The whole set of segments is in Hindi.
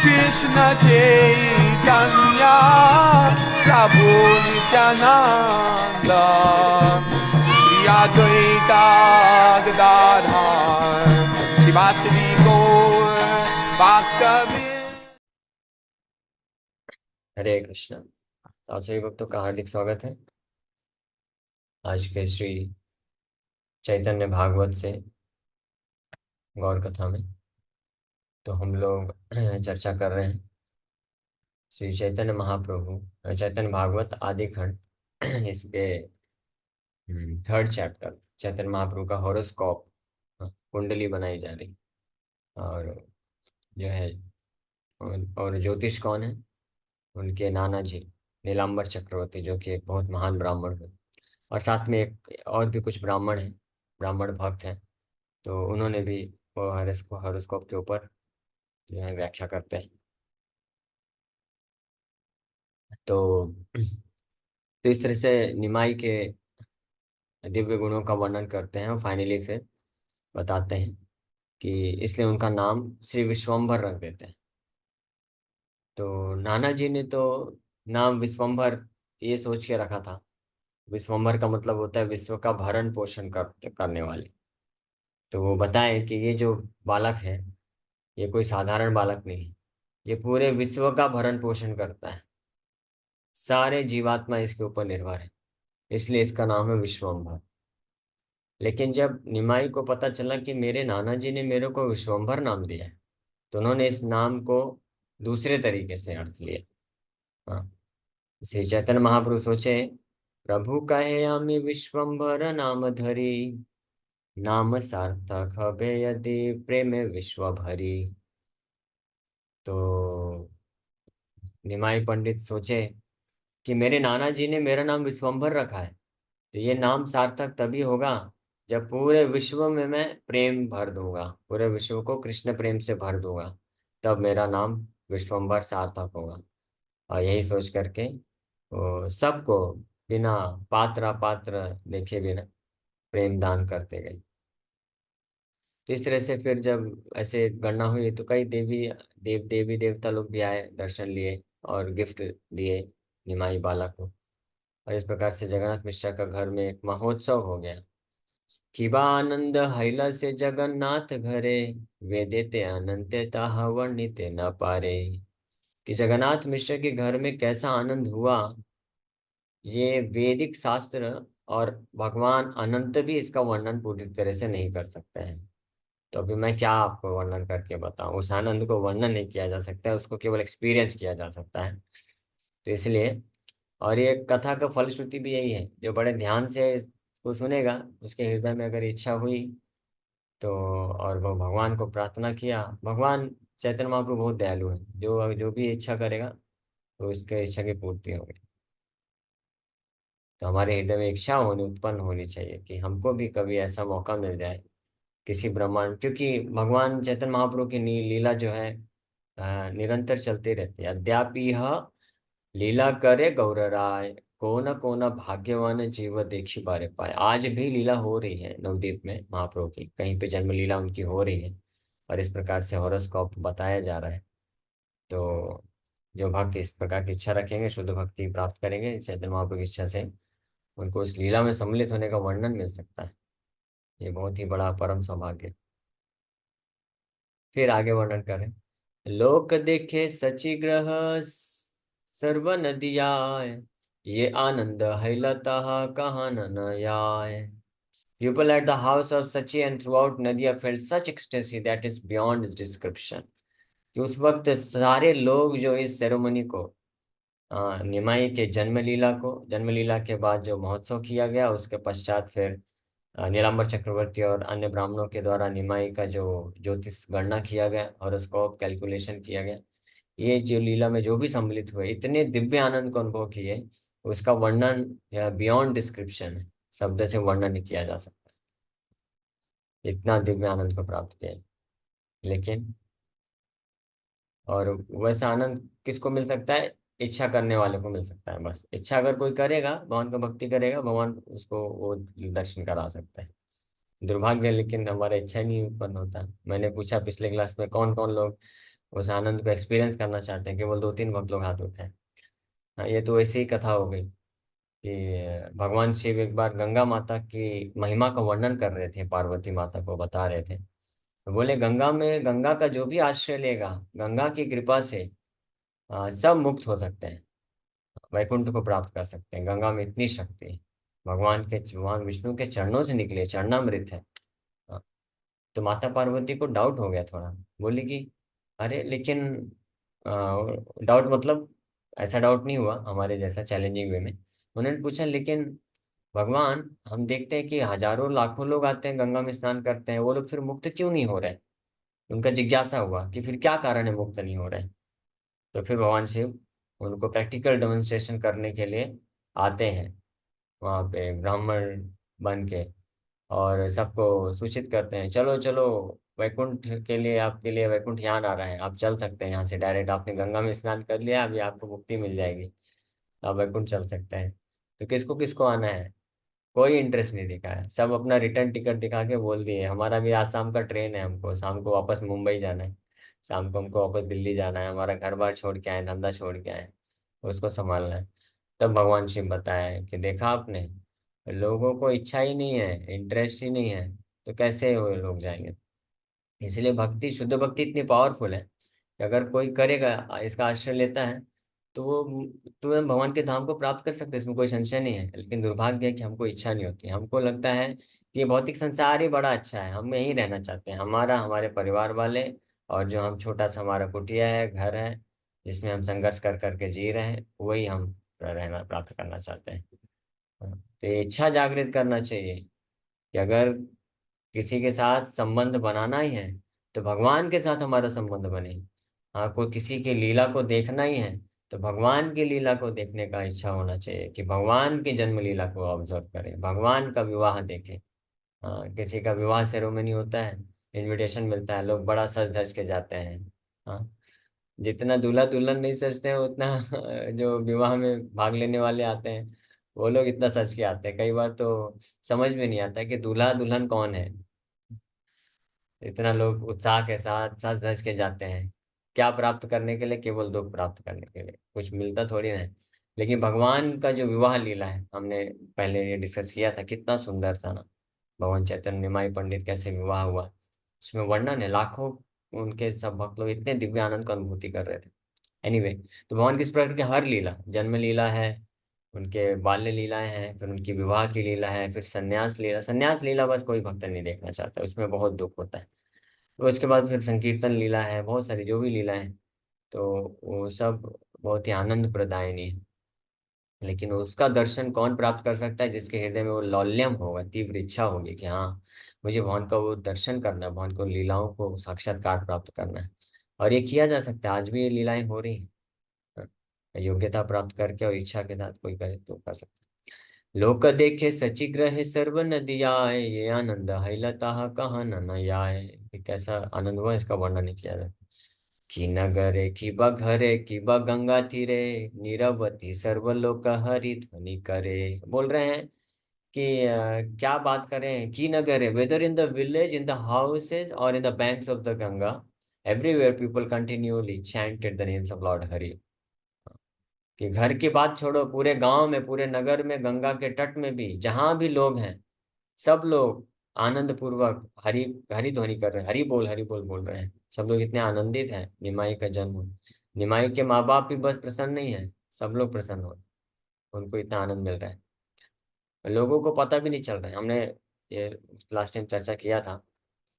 Krishna Chaitanya Prabhu Nityananda Shri Advaita Gadadhar Shivasari Gaur Bhaktavinda। हरे कृष्णा। तो आप सभी भक्तों का हार्दिक स्वागत है आज के श्री चैतन्य भागवत से गौर कथा में। तो हम लोग चर्चा कर रहे हैं श्री चैतन्य महाप्रभु चैतन्य भागवत आदि खंड इसके थर्ड चैप्टर चैतन्य महाप्रभु का हॉरोस्कोप, कुंडली बनाई जा रही। और जो है और ज्योतिष कौन है, उनके नाना जी नीलांबर चक्रवर्ती, जो कि एक बहुत महान ब्राह्मण है। और साथ में एक और भी कुछ ब्राह्मण हैं, ब्राह्मण भक्त हैं। तो उन्होंने भी वो हॉरोस्कोप के ऊपर जो है व्याख्या करते हैं। तो इस तरह से निमाई के दिव्य गुणों का वर्णन करते हैं और फाइनली फिर बताते हैं कि इसलिए उनका नाम श्री विश्वम्भर रख देते हैं। तो नाना जी ने तो नाम विश्वम्भर ये सोच के रखा था। विश्वम्भर का मतलब होता है विश्व का भरण पोषण करने वाले। तो वो बताएं कि ये जो बालक है, ये कोई साधारण बालक नहीं है, ये पूरे विश्व का भरण पोषण करता है। सारे जीवात्मा इसके ऊपर निर्भर है, इसलिए इसका नाम है विश्वम्भर। लेकिन जब निमाई को पता चला कि मेरे नाना जी ने मेरे को विश्वम्भर नाम दिया है, तो उन्होंने इस नाम को दूसरे तरीके से अर्थ लिया। हाँ, श्री चैतन्य महाप्रभु सोचे, प्रभु कहे आमी विश्वम्भर नाम धरी, नाम सार्थक हबे यदि प्रेम विश्व भरी। तो निमाई पंडित सोचे कि मेरे नाना जी ने मेरा नाम विश्वम्भर रखा है, तो ये नाम सार्थक तभी होगा जब पूरे विश्व में मैं प्रेम भर दूंगा, पूरे विश्व को कृष्ण प्रेम से भर दूंगा, तब मेरा नाम विश्वम्भर सार्थक होगा। और यही सोच करके वो सबको बिना पात्र अपात्र देखे बिना प्रेम दान करते गए। तो इस तरह से फिर जब ऐसे गणना हुई तो कई देवी देवता लोग भी आए, दर्शन लिए और गिफ्ट दिए निमाई बाला को। और इस प्रकार से जगन्नाथ मिश्रा का घर में एक महोत्सव हो गया। किबा आनंद हैला से जगन्नाथ घरे, वे देते अनंत ताहा वर्णित न पारे। कि जगन्नाथ मिश्र के घर में कैसा आनंद हुआ, ये वैदिक शास्त्र और भगवान अनंत भी इसका वर्णन पूरी तरह से नहीं कर सकते हैं। तो अभी मैं क्या आपको वर्णन करके बताऊं, उस आनंद को वर्णन नहीं किया जा सकता है, उसको केवल एक्सपीरियंस किया जा सकता है। तो इसलिए, और ये कथा का फलश्रुति भी यही है, जो बड़े ध्यान से को सुनेगा, उसके हृदय में अगर इच्छा हुई तो, और वो भगवान को प्रार्थना किया, भगवान चैतन्य महाप्रभु बहुत दयालु है, जो जो भी इच्छा करेगा तो उसके इच्छा की पूर्ति होगी। तो हमारे हृदय में इच्छा उत्पन्न होनी चाहिए कि हमको भी कभी ऐसा मौका मिल जाए किसी ब्रह्मांड, क्योंकि भगवान चैतन्य महाप्रभु की लीला जो है निरंतर चलती रहती है। अद्यापि यह लीला करे गौर राय, को न भाग्यवान जीव देखी बारे पाए। आज भी लीला हो रही है नवद्वीप में महाप्रभु की, कहीं पे जन्म लीला उनकी हो रही है। और इस प्रकार से हॉरोस्कोप बताया जा रहा है। तो जो भक्त इस प्रकार की इच्छा रखेंगे, शुद्ध भक्ति प्राप्त करेंगे चैतन्य महाप्रभु की इच्छा से, उनको इस लीला में सम्मिलित होने का वर्णन मिल सकता है। ये बहुत ही बड़ा परम सौभाग्य है। फिर आगे वर्णन करें, लोक देखे सची ग्रह सर्व नदियाय, ये आनंद है लता कहाँ न आए। People at the house of Sachi and throughout Nadia felt such ecstasy that is beyond description। कि उस वक्त सारे लोग जो इस सेरेमनी को, निमाई के जन्म लीला के बाद जो महोत्सव किया गया, उसके पश्चात फिर नीलांबर चक्रवर्ती और अन्य ब्राह्मणों के द्वारा निमाई का जो ज्योतिष गणना किया गया, हॉरोस्कोप कैलकुलेशन किया गया, ये जो लीला में जो भी सम्मिलित हुए, इतने दिव्य आनंद को अनुभव किए, उसका वर्णन बियॉन्ड डिस्क्रिप्शन है, शब्द से वर्णन नहीं किया जा सकता। इतना दिव्य आनंद को प्राप्त किया। लेकिन, और वैसा आनंद किसको मिल सकता है, इच्छा करने वाले को मिल सकता है। बस इच्छा अगर कोई करेगा, भगवान का भक्ति करेगा, भगवान उसको वो दर्शन करा सकता है। दुर्भाग्य, लेकिन हमारा इच्छा ही नहीं उत्पन्न होता। मैंने पूछा पिछले क्लास में कौन कौन लोग उस आनंद को एक्सपीरियंस करना चाहते हैं। केवल 2-3 भक्त लोग हाथ उठाए। हाँ, ये तो ऐसी ही कथा हो गई कि भगवान शिव एक बार गंगा माता की महिमा का वर्णन कर रहे थे, पार्वती माता को बता रहे थे। तो बोले गंगा में, गंगा का जो भी आश्रय लेगा, गंगा की कृपा से सब मुक्त हो सकते हैं, वैकुंठ को प्राप्त कर सकते हैं। गंगा में इतनी शक्ति है। भगवान विष्णु के चरणों से निकले, चरणामृत है। हाँ, तो माता पार्वती को डाउट हो गया थोड़ा। बोली कि अरे लेकिन, डाउट मतलब ऐसा डाउट नहीं हुआ हमारे जैसा चैलेंजिंग वे में। उन्होंने पूछा लेकिन भगवान, हम देखते हैं कि हजारों लाखों लोग आते हैं गंगा में स्नान करते हैं, वो लोग फिर मुक्त क्यों नहीं हो रहे? उनका जिज्ञासा हुआ कि फिर क्या कारण है मुक्त नहीं हो रहे। तो फिर भगवान शिव उनको प्रैक्टिकल डेमोन्स्ट्रेशन करने के लिए आते हैं वहाँ पे ब्राह्मण बन के, और सबको सूचित करते हैं, चलो चलो, वैकुंठ के लिए, आपके लिए वैकुंठ यान आ रहा है, आप चल सकते हैं यहाँ से डायरेक्ट। आपने गंगा में स्नान कर लिया, अभी आपको मुक्ति मिल जाएगी, आप वैकुंठ चल सकते हैं। तो किसको किसको आना है? कोई इंटरेस्ट नहीं दिखाया। सब अपना रिटर्न टिकट दिखा के बोल दिए हमारा भी आज शाम का ट्रेन है, हमको शाम को वापस मुंबई जाना है, शाम को हमको वापस दिल्ली जाना है, हमारा घर बार छोड़ के आए, धंधा छोड़ के आए, उसको संभालना है। तब भगवान शिव बताया कि देखा आपने, लोगों को इच्छा ही नहीं है, इंटरेस्ट ही नहीं है, तो कैसे वो लोग जाएंगे? इसलिए भक्ति, शुद्ध भक्ति इतनी पावरफुल है कि अगर कोई करेगा, इसका आश्रय लेता है, तो वो तुरंत भगवान के धाम को प्राप्त कर सकते हैं, इसमें कोई संशय नहीं है। लेकिन दुर्भाग्य है कि हमको इच्छा नहीं होती। हमको लगता है कि ये भौतिक संसार ही बड़ा अच्छा है, हम यहीं रहना चाहते हैं, हमारा, हमारे परिवार वाले, और जो हम छोटा सा हमारा कुटिया है, घर है, जिसमें हम संघर्ष कर करके जी रहे हैं, वही हम रहना, प्राप्त करना चाहते हैं। तो ये इच्छा जागृत करना चाहिए कि अगर किसी के साथ संबंध बनाना ही है, तो भगवान के साथ हमारा संबंध बने। हाँ, कोई किसी की लीला को देखना ही है, तो भगवान की लीला को देखने का इच्छा होना चाहिए, कि भगवान की जन्म लीला को ऑब्जर्व करें, भगवान का विवाह देखें। हाँ, किसी का विवाह सेरेमनी होता है, इनविटेशन मिलता है, लोग बड़ा सज धज के जाते हैं। हाँ, जितना दूल्हा दुल्हन नहीं सजते हैं, उतना जो विवाह में भाग लेने वाले आते हैं, वो लोग इतना सज के आते हैं। कई बार तो समझ में नहीं आता कि दूल्हा दुल्हन कौन है। इतना लोग उत्साह के साथ सज धज के जाते हैं, क्या प्राप्त करने के लिए? केवल दुख प्राप्त करने के लिए, कुछ मिलता थोड़ी ना है। लेकिन भगवान का जो विवाह लीला है, हमने पहले ये डिस्कस किया था, कितना सुंदर था ना। भगवान चैतन्य निमाई पंडित कैसे विवाह हुआ, उसमें वर्णन है। लाखों उनके सब भक्त लोग इतने दिव्य आनंद को अनुभूति कर रहे थे। एनीवे, तो भगवान की इस प्रकार की हर लीला, जन्म लीला है, उनके बाल्य लीलाएं हैं, फिर उनकी विवाह की लीला है, फिर संन्यास लीला। संन्यास लीला बस कोई भक्त नहीं देखना चाहता, उसमें बहुत दुख होता है। तो उसके बाद फिर संकीर्तन लीला है, बहुत सारी जो भी लीलाएं हैं, तो वो सब बहुत ही आनंद प्रदायनी है। लेकिन उसका दर्शन कौन प्राप्त कर सकता है? जिसके हृदय में वो लौल्यम होगा, तीव्र इच्छा होगी कि हाँ, मुझे भगवान का वो दर्शन करना है, भगवान को लीलाओं को साक्षात्कार प्राप्त करना है। और ये किया जा सकता है, आज भी ये लीलाएं हो रही हैं। हाँ, योग्यता प्राप्त करके और इच्छा के साथ कोई करे तो कर सकता है। लोक देखे सचिग्रह सर्व नदियाए, ये आनंद हैलता कहाँ न आए। ये कैसा आनंद हुआ, इसका वर्णन नहीं किया जाए। कि नगरे कि घरे कि गंगा तीरे, नीरवती सर्वलोक हरि ध्वनि करे। बोल रहे हैं कि क्या बात करें, की नगरे, whether in the village, in the houses और in the banks of the Ganga, everywhere people continuously chanted the names of Lord Hari. कि घर की बात छोड़ो, पूरे गांव में, पूरे नगर में, गंगा के तट में भी, जहां भी लोग हैं, सब लोग आनंद पूर्वक हरि हरि ध्वनि कर रहे हैं, हरि बोल बोल रहे हैं। सब लोग इतने आनंदित हैं निमाई का जन्म हुआ। निमाई के माँ बाप भी बस प्रसन्न नहीं है, सब लोग प्रसन्न हो, उनको इतना आनंद मिल रहा है। लोगों को पता भी नहीं चल रहा है। हमने ये लास्ट टाइम चर्चा किया था,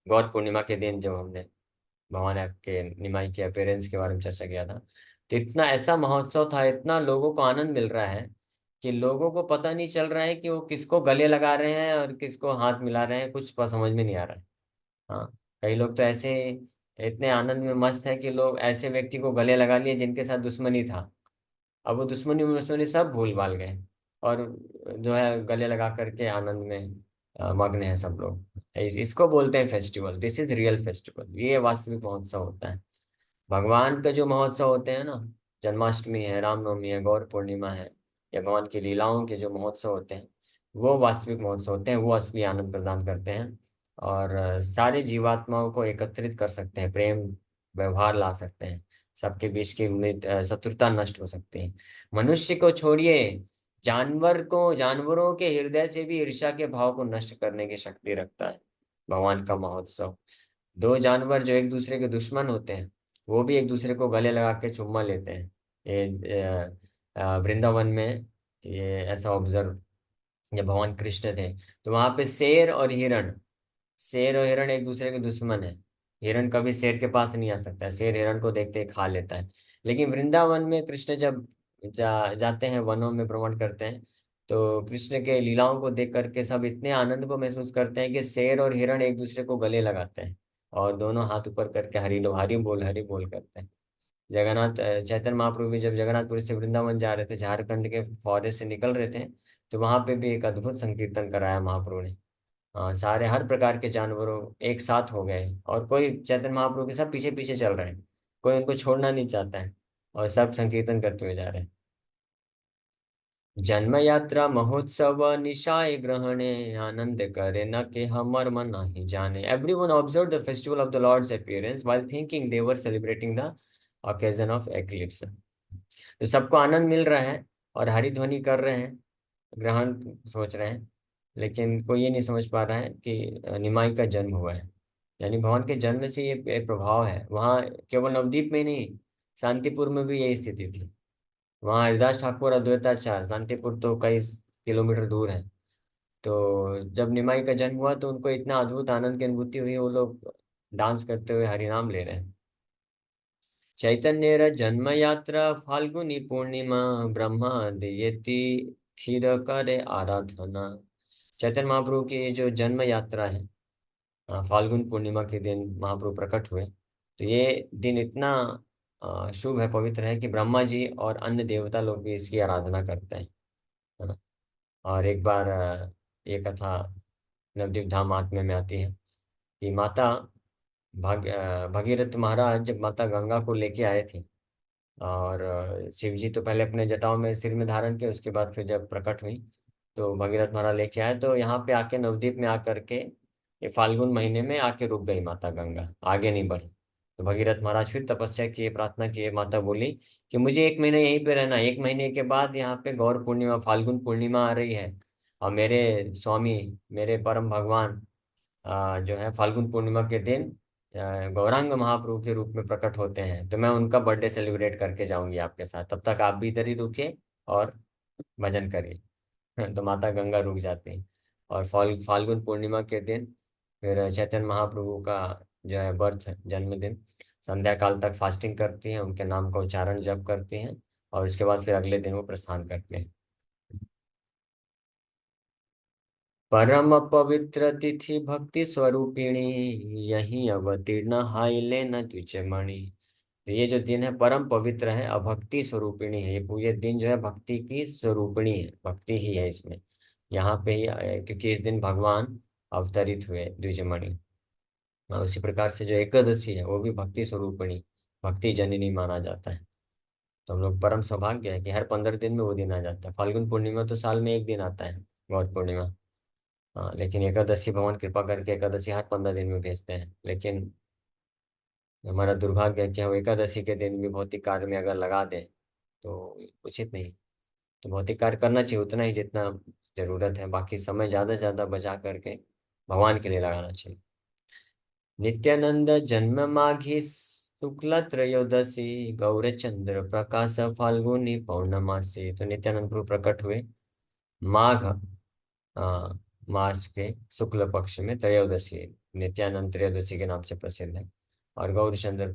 गौर पूर्णिमा के दिन जब हमने भगवान के निमाई के अपीयरेंस के बारे में चर्चा किया था, तो इतना ऐसा महोत्सव था, इतना लोगों को आनंद मिल रहा है कि लोगों को पता नहीं चल रहा है कि वो किसको गले लगा रहे हैं और किसको हाथ मिला रहे हैं, कुछ समझ में नहीं आ रहा है। हाँ, कई लोग तो ऐसे इतने आनंद में मस्त हैं कि लोग ऐसे व्यक्ति को गले लगा लिए जिनके साथ दुश्मनी था। अब वो दुश्मनी दुश्मनी सब भूल भाल गए, और जो है गले लगा करके आनंद में मग्न है सब लोग। इसको बोलते हैं festival. This is real festival, ये वास्तविक महोत्सव होता है। भगवान का जो महोत्सव होते हैं ना, जन्माष्टमी है, रामनवमी है, गौर पूर्णिमा है, या भगवान की लीलाओं के जो महोत्सव होते हैं, वो वास्तविक महोत्सव होते हैं, वो असली आनंद प्रदान करते हैं, और सारे जीवात्माओं को एकत्रित कर सकते हैं प्रेम व्यवहार ला सकते हैं, सबके बीच की शत्रुता नष्ट हो सकती है। मनुष्य को छोड़िए, जानवरों के हृदय से भी ईर्ष्या के भाव को नष्ट करने की शक्ति रखता है भगवान का महोत्सव। दो जानवर जो एक दूसरे के दुश्मन होते हैं, वो भी एक दूसरे को गले लगा के चुम्मा लेते हैं। ये वृंदावन में ये ऐसा ऑब्जर्व, जब भगवान कृष्ण थे तो वहां पे शेर और हिरण एक दूसरे के दुश्मन है। हिरण कभी शेर के पास नहीं आ सकता है, शेर हिरण को देखते ही खा लेता है। लेकिन वृंदावन में कृष्ण जब जाते हैं, वनों में भ्रमण करते हैं, तो कृष्ण के लीलाओं को देख करके सब इतने आनंद को महसूस करते हैं कि शेर और हिरण एक दूसरे को गले लगाते हैं और दोनों हाथ ऊपर करके हरि बोल करते हैं। चैतन्य महाप्रभु भी जब जगन्नाथपुरी से वृंदावन जा रहे थे, झारखंड के फॉरेस्ट से निकल रहे थे, तो वहां पे भी एक अद्भुत संकीर्तन कराया महाप्रभु ने। सारे हर प्रकार के जानवरों एक साथ हो गए और कोई चैतन्य महाप्रभु के सब पीछे पीछे चल रहे हैं, कोई उनको छोड़ना नहीं चाहता है, और सब संकीर्तन करते हुए जा रहे हैं। जन्म यात्रा महोत्सव निशाय ग्रहणे, आनंद करे न के हमर मन नहीं जाने। Everyone observed the festival of the Lord's appearance while thinking they were celebrating the occasion of eclipse। तो सबको आनंद मिल रहा है और हरिध्वनि कर रहे हैं, ग्रहण सोच रहे हैं, लेकिन कोई ये नहीं समझ पा रहा है कि निमाई का जन्म हुआ है। यानी भगवान के जन्म से ये एक प्रभाव है। वहाँ केवल नवद्वीप में नहीं, शांतिपुर में भी यही स्थिति थी। वहाँ हरिदास ठाकुर अद्वैताचार्य, शांतिपुर तो कई किलोमीटर दूर है, तो जब निमाई का जन्म हुआ तो उनको इतना अद्भुत आनंद की अनुभूति हुई, वो लोग डांस करते हुए हरिनाम ले रहे हैं। चैतन्य जन्म यात्रा फाल्गुनी पूर्णिमा, ब्रह्मा दियति थिर करे आराधना। चैतन्य महाप्रभु की जो जन्म यात्रा है, फाल्गुन पूर्णिमा के दिन महाप्रभु प्रकट हुए। तो ये दिन इतना शुभ है, पवित्र है कि ब्रह्मा जी और अन्य देवता लोग भी इसकी आराधना करते हैं, है ना। और एक बार ये कथा नवद्वीप धाम महात्म्य में आती है कि भगीरथ महाराज जब माता गंगा को लेके आए थे, और शिव जी तो पहले अपने जटाओं में सिर में धारण किए, उसके बाद फिर जब प्रकट हुई तो भगीरथ महाराज लेके आए, तो यहाँ पे आके नवद्वीप में आकर के ये फाल्गुन महीने में आके रुक गई माता गंगा, आगे नहीं बढ़ी। तो भगीरथ महाराज फिर तपस्या किए, प्रार्थना किए, माता बोली कि मुझे एक महीने यहीं पे रहना, एक महीने के बाद यहाँ पे गौर पूर्णिमा फाल्गुन पूर्णिमा आ रही है, और मेरे स्वामी, मेरे परम भगवान जो है फाल्गुन पूर्णिमा के दिन गौरांग महाप्रभु के रूप में प्रकट होते हैं, तो मैं उनका बर्थडे सेलिब्रेट करके जाऊंगी आपके साथ, तब तक आप भी इधर ही रुकिए और भजन करिए। तो माता गंगा रुक जाती हैं। और फाल्गुन पूर्णिमा के दिन फिर चैतन्य महाप्रभु का जो है बर्थ जन्मदिन, संध्या काल तक फास्टिंग करती हैं, उनके नाम का उच्चारण जप करती हैं, और उसके बाद फिर अगले दिन वो प्रस्थान करते हैं। परम पवित्र तिथि भक्ति स्वरूपिणी, यही अवतीर्ण हाय लेना तुझे मणि। तो ये जो दिन है परम पवित्र है, अभक्ति स्वरूपिणी है। ये दिन जो है भक्ति की स्वरूपिणी है, भक्ति ही है इसमें, यहाँ पे ही क्योंकि इस दिन भगवान अवतरित हुए द्विजमणि। और उसी प्रकार से जो एकादशी है वो भी भक्ति स्वरूपिणी, भक्ति जननी माना जाता है। तो हम लोग परम सौभाग्य है कि हर 15 दिन में वो दिन आ जाता है। फाल्गुन पूर्णिमा तो साल में एक दिन आता है, गौर पूर्णिमा। हाँ, लेकिन एकादशी भगवान कृपा करके एकादशी हर 15 दिन में भेजते हैं। लेकिन हमारा दुर्भाग्य है कि हम एकादशी के दिन भी भौतिक कार्य में अगर लगा दें तो उचित नहीं। तो भौतिक कार्य करना चाहिए उतना ही जितना जरूरत है, बाकी समय ज़्यादा से ज़्यादा बचा करके भगवान के लिए लगाना चाहिए। नित्यानंद जन्म माघी शुक्ल त्रयोदशी, गौरचंद्र प्रकाश फाल्गुनी पौर्णमासी। तो नित्यानंद प्रभु प्रकट हुए माघ आ, मास के शुक्ल पक्ष में त्रयोदशी, नित्यानंद त्रयोदशी के नाम से प्रसिद्ध है। और गौरचंद्र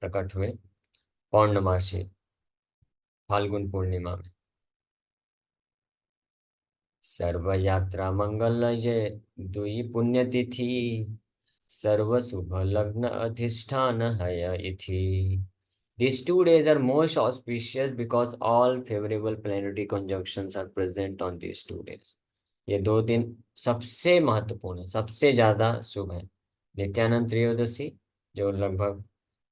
प्रकट हुए पौर्णमासी, फाल्गुन पूर्णिमा में। सर्व यात्रा मंगल ये दुई पुण्यतिथि, सर्व शुभ लग्न अधिष्ठान है इथि। These 2 days are most auspicious because all favorable planetary conjunctions are present on these 2 days। ये 2 दिन सबसे महत्वपूर्ण है, सबसे ज्यादा शुभ है। नित्यानंद त्रयोदशी जो लगभग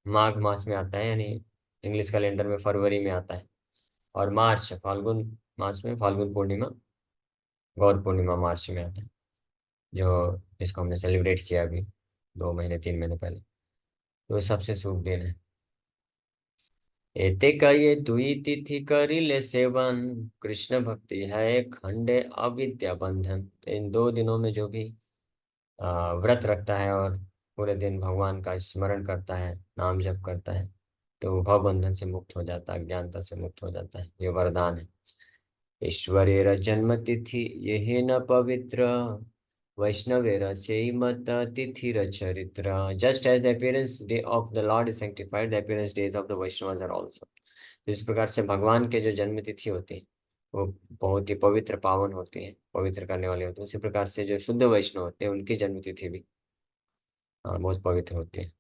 माघ मास में आता है, यानी इंग्लिश कैलेंडर में फरवरी में आता है, और मार्च फाल्गुन मास में फाल्गुन पूर्णिमा, गौर पूर्णिमा मार्च में आता है, जो इसको हमने सेलिब्रेट किया अभी 2 महीने 3 महीने पहले। तो सबसे शुभ दिन है। एते कये दुई तिथि करिले सेवन, कृष्ण भक्ति है खंडे अविद्या बंधन। इन 2 दिनों में जो भी व्रत रखता है और पूरे दिन भगवान का स्मरण करता है, नाम जप करता है, तो वो भव बंधन से मुक्त हो जाता है, अज्ञानता से मुक्त हो जाता है। ये वरदान है। ईश्वरेर जन्म तिथि यही न पवित्र, वैष्णवेर मत तिथिर चरित्र। Just as the appearance day of the lord is sanctified, the appearance days of the Vaishnava are also. इस प्रकार से भगवान के जो जन्म तिथि होती है वो बहुत ही पवित्र पावन होती है, पवित्र करने वाली होती है। उसी प्रकार से जो शुद्ध वैष्णव होते हैं उनकी जन्म तिथि भी बहुत पवित्र होती है।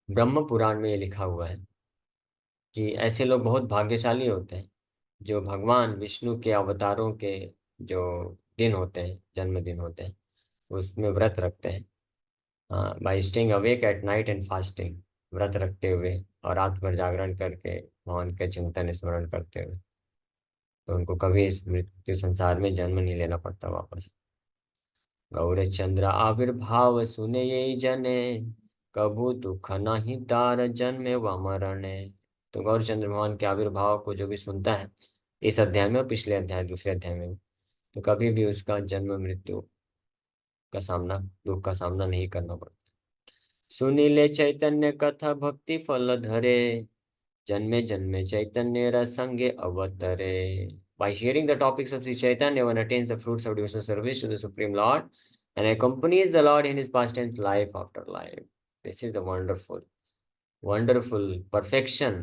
ब्रह्म पुराण में ये लिखा हुआ है कि ऐसे लोग बहुत भाग्यशाली होते हैं जो भगवान विष्णु के अवतारों के जो दिन होते हैं, जन्मदिन होते हैं, उसमें व्रत रखते हैं। हाँ, by staying awake at night and fasting, व्रत रखते हुए और रात भर जागरण करके भगवान के चिंतन स्मरण करते हुए, तो उनको कभी इस मृत्यु संसार में जन्म नहीं लेना पड़ता वापस। गौर चंद्र आविर्भाव सुने ये जने, कबू दुख नहीं तार जन्मे व मरणे। तो गौरचंद्र भगवान के आविर्भाव को जो भी सुनता है इस अध्याय में और पिछले अध्याय, दूसरे अध्याय में, तो कभी भी उसका जन्म मृत्यु का सामना, दुख का सामना नहीं करना पड़ता। सुनीले चैतन्य कथा भक्ति फल धरे, जन्मे जन्मे चैतन्य रसंगे अवतरे। By hearing the topics of Sri Chaitanya, one attains the fruits of devotional service to the Supreme Lord and accompanies the Lord in his pastime life after life. This is the wonderful, wonderful perfection।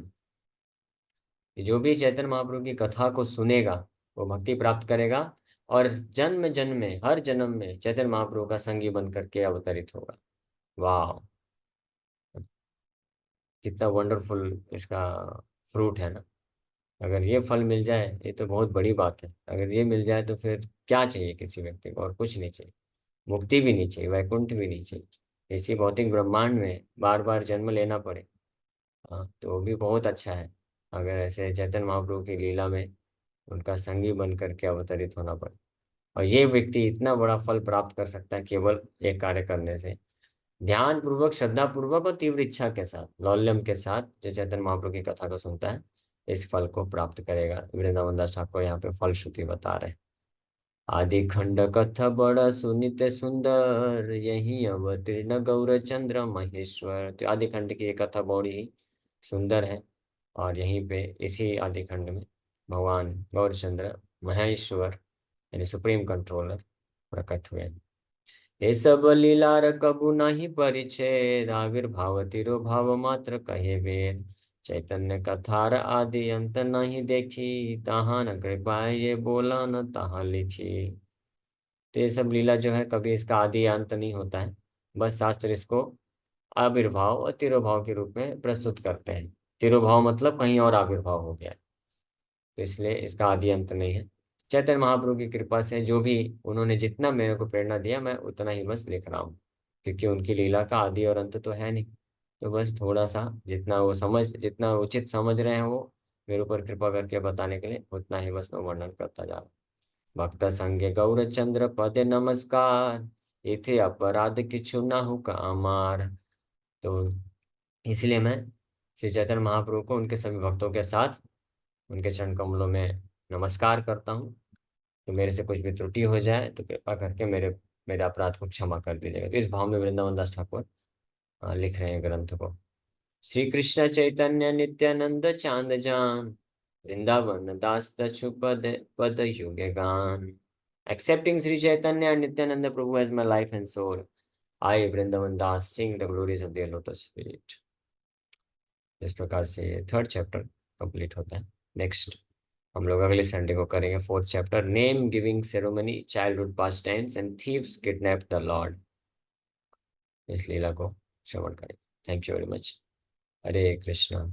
जो भी चैतन्य महाप्रभु की कथा को सुनेगा वो भक्ति प्राप्त करेगा और जन्म जन्म में, हर जन्म में चैतन्य महाप्रभु का संगी बन करके अवतरित होगा। वाह, कितना वंडरफुल इसका फ्रूट है ना। अगर ये फल मिल जाए ये तो बहुत बड़ी बात है। अगर ये मिल जाए तो फिर क्या चाहिए किसी व्यक्ति को, और कुछ नहीं चाहिए। मुक्ति भी नहीं चाहिए, वैकुंठ भी नहीं चाहिए। इसी भौतिक ब्रह्मांड में बार बार जन्म लेना पड़े हाँ, तो वो भी बहुत अच्छा है। अगर ऐसे चैतन्य महाप्रभु की लीला में उनका संगी बन करके अवतरित होना पड़े, और ये व्यक्ति इतना बड़ा फल प्राप्त कर सकता है केवल एक कार्य करने से। ध्यान पूर्वक, श्रद्धा पूर्वक और तीव्र इच्छा के साथ, लौल्यम के साथ जो चैतन्य महाप्रभु की कथा को सुनता है इस फल को प्राप्त करेगा। वृंदावन दास ठाकुर यहाँ पे फल श्रुति बता रहे हैं। आदि खंड कथा बड़ा सुनित सुंदर, यही अवतीर्ण गौरचंद्र महेश्वर। तो आदि खंड की ये कथा बड़ी ही सुंदर है और यहीं पे इसी आदि खंड में भगवान गौरचंद्र महेश्वर यानी सुप्रीम कंट्रोलर प्रकट हुए हैं। ये सब लीलार कबू नहीं परिच्छेद, आविर्भाव तिरुभाव मात्र कहे वेद। चैतन्य कथार आदि अंत नहीं देखी, तहाँ न कृपा ये बोला न तहाँ लिखी। तो ये सब लीला जो है कभी इसका आदि अंत नहीं होता है, बस शास्त्र इसको आविर्भाव और तिरुभाव के रूप में प्रस्तुत करते हैं। तिरुभाव मतलब कहीं और आविर्भाव हो गया है, तो इसलिए इसका आदि अंत नहीं है। चैतन्य महाप्रभु की कृपा से जो भी उन्होंने जितना मेरे को प्रेरणा दिया मैं उतना ही बस लिख रहा हूँ, क्योंकि उनकी लीला का आदि और अंत तो है नहीं। तो बस थोड़ा सा जितना वो समझ, जितना उचित समझ रहे हैं वो मेरे ऊपर कृपा करके बताने के लिए, उतना ही बस मैं वर्णन करता जा रहा हूँ। भक्त संगे गौरचंद्र पदे नमस्कार, इथे अपराध किछु ना हो अमार। तो इसलिए मैं श्री चैतन्य महाप्रभु को उनके सभी भक्तों के साथ उनके चरण कमलों में नमस्कार करता हूँ। तो मेरे से कुछ भी त्रुटि हो जाए तो कृपा करके मेरे मेरे अपराध को क्षमा कर दीजिएगा। तो इस भाव में वृंदावन दास ठाकुर लिख रहे हैं ग्रंथ को। श्री कृष्ण चैतन्य नित्यानंद चांद जान, वृंदावन दास दछु पद पद युगे गान। Accepting Sri Chaitanya and Nityananda Prabhu as my life and soul, I Vrindavan Das sing the glories of their lotus feet। इस प्रकार से 3rd चैप्टर कंप्लीट होता है। नेक्स्ट हम लोग अगले संडे को करेंगे 4th chapter, name giving ceremony, childhood pass times and thieves kidnap the Lord. इस लीला को श्रवण करें। Thank you very much. Hare Krishna.